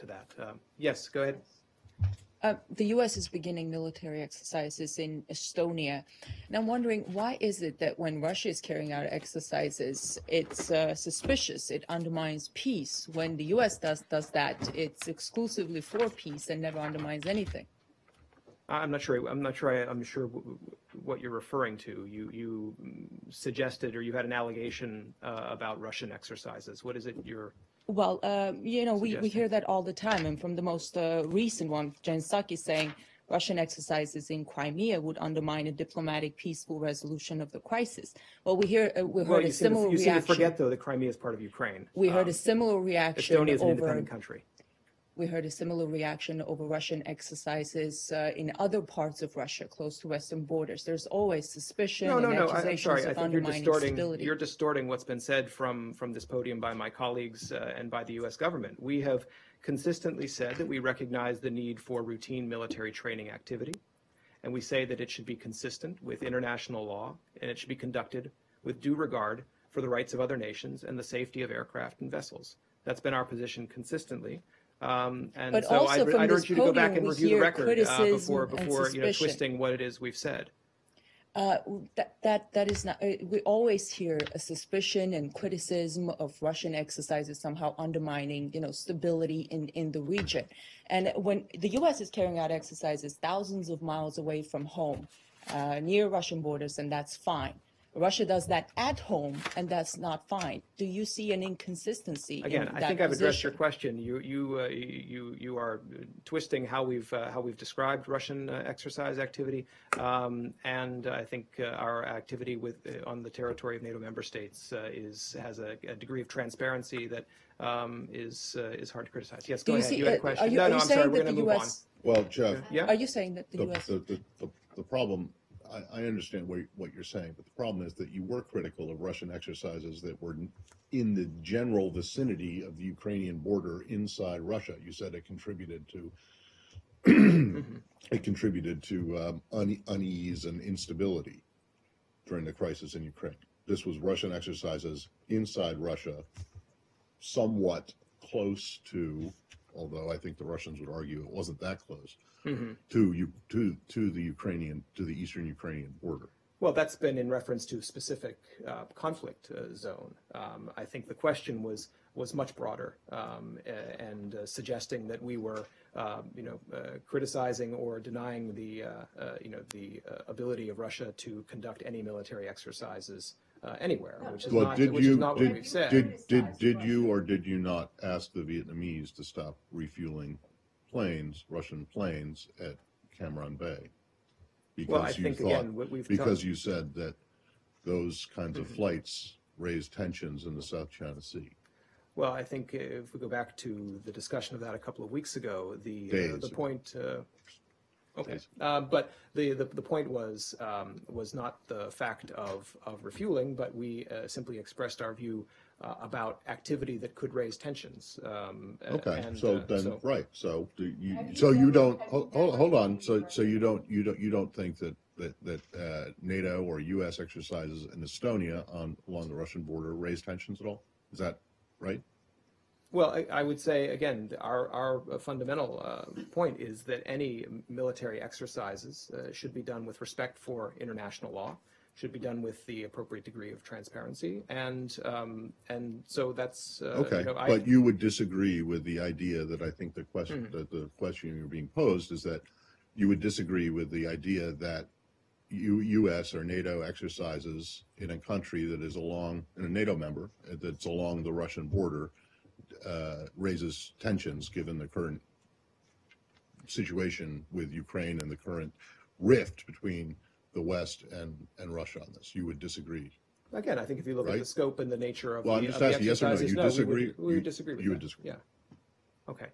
to that. Yes, go ahead. The U.S. is beginning military exercises in Estonia. And I'm wondering, why is it that when Russia is carrying out exercises, it's suspicious, it undermines peace? When the U.S. does that, it's exclusively for peace and never undermines anything. I'm sure what you're referring to. You suggested, or you had an allegation about Russian exercises. What is it you're... Well, we hear that all the time, and from the most recent one, Jen Psaki saying Russian exercises in Crimea would undermine a diplomatic, peaceful resolution of the crisis. Well, we heard a similar reaction. You seem to forget, though, that Crimea is part of Ukraine. We heard a similar reaction. Estonia is an independent country. We heard a similar reaction over Russian exercises in other parts of Russia, close to Western borders. There's always suspicion and accusations of undermining stability. You're distorting what's been said from this podium by my colleagues and by the U.S. government. We have consistently said that we recognize the need for routine military training activity, and we say that it should be consistent with international law, and it should be conducted with due regard for the rights of other nations and the safety of aircraft and vessels. That's been our position consistently. But so I'd urge you to go back and review the record before twisting what it is we've said. That is not. We always hear a suspicion and criticism of Russian exercises somehow undermining, stability in the region. And when the U.S. is carrying out exercises thousands of miles away from home, near Russian borders, and that's fine. Russia does that at home, and that's not fine. Do you see an inconsistency? Again, in that I think I've position? addressed your question. You are twisting how we've described Russian exercise activity, and I think our activity on the territory of NATO member states has a degree of transparency that is hard to criticize. Yes, go ahead. You had a question. I'm sorry. We're going to move on. Well, Jeff, Are you saying that the U.S. The problem? I understand what you're saying, but the problem is that you were critical of Russian exercises that were in the general vicinity of the Ukrainian border inside Russia. You said it contributed to unease and instability during the crisis in Ukraine. This was Russian exercises inside Russia, somewhat close to, although I think the Russians would argue it wasn't that close. To the eastern Ukrainian border. Well, that's been in reference to a specific conflict zone. I think the question was much broader and suggesting that we were, criticizing or denying the ability of Russia to conduct any military exercises anywhere, which is not what we've said. Did you or did you not ask the Vietnamese to stop refueling Russian planes at Cam Bay? Because you said that those kinds of flights raise tensions in the South China Sea. Well, I think if we go back to the discussion of that a couple of weeks ago, the point. Okay, but the point was not the fact of refueling, but we simply expressed our view about activity that could raise tensions. Okay, So you don't hold on. So you don't think that NATO or U.S. exercises in Estonia along the Russian border raise tensions at all? Is that right? Well, I would say, again, our fundamental point is that any military exercises should be done with respect for international law, should be done with the appropriate degree of transparency, and so that's okay. But you would disagree with the idea that I think the question the question you're being posed is that you would disagree with the idea that U.S. or NATO exercises in a country that is in a NATO member that's along the Russian border raises tensions given the current situation with Ukraine and the current rift between the West and Russia on this. You would disagree. Again, I think if you look at the scope and the nature of I'm just asking yes or no. You disagree? We would disagree with that. You would disagree. Yeah. Okay.